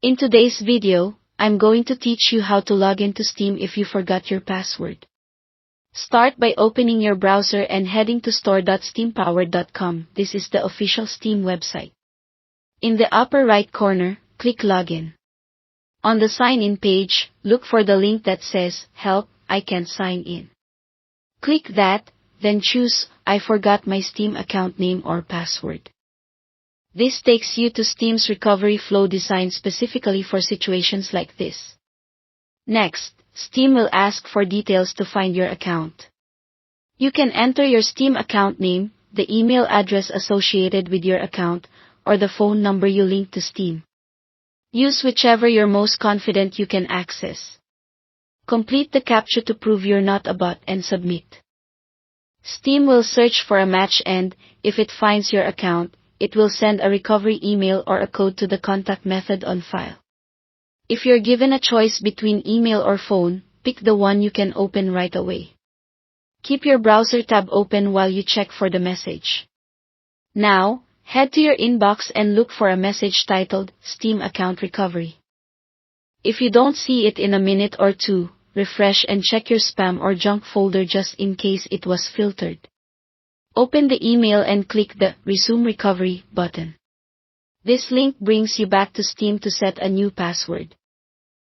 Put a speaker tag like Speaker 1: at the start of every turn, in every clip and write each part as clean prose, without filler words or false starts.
Speaker 1: In today's video, I'm going to teach you how to log into Steam if you forgot your password. Start by opening your browser and heading to store.steampowered.com. This is the official Steam website. In the upper right corner, click Login. On the Sign In page, look for the link that says, Help, I can't sign in. Click that, then choose, I forgot my Steam account name or password. This takes you to Steam's recovery flow designed specifically for situations like this. Next, Steam will ask for details to find your account. You can enter your Steam account name, the email address associated with your account, or the phone number you link to Steam. Use whichever you're most confident you can access. Complete the CAPTCHA to prove you're not a bot and submit. Steam will search for a match and, if it finds your account, it will send a recovery email or a code to the contact method on file. If you're given a choice between email or phone, pick the one you can open right away. Keep your browser tab open while you check for the message. Now, head to your inbox and look for a message titled, Steam Account Recovery. If you don't see it in a minute or two, refresh and check your spam or junk folder just in case it was filtered. Open the email and click the Resume Recovery button. This link brings you back to Steam to set a new password.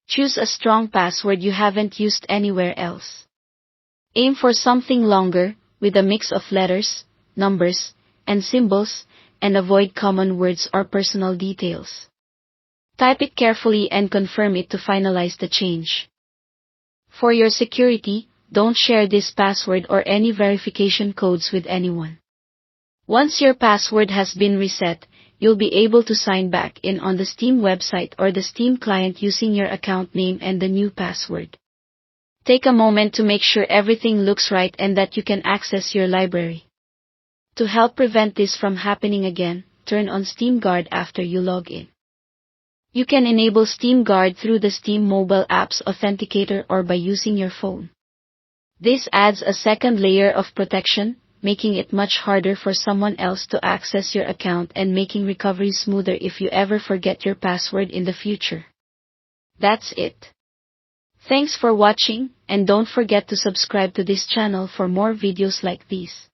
Speaker 1: Choose a strong password you haven't used anywhere else. Aim for something longer, with a mix of letters, numbers, and symbols, and avoid common words or personal details. Type it carefully and confirm it to finalize the change. For your security, don't share this password or any verification codes with anyone. Once your password has been reset, you'll be able to sign back in on the Steam website or the Steam client using your account name and the new password. Take a moment to make sure everything looks right and that you can access your library. To help prevent this from happening again, turn on Steam Guard after you log in. You can enable Steam Guard through the Steam mobile app's authenticator or by using your phone. This adds a second layer of protection, making it much harder for someone else to access your account and making recovery smoother if you ever forget your password in the future. That's it. Thanks for watching, and don't forget to subscribe to this channel for more videos like these.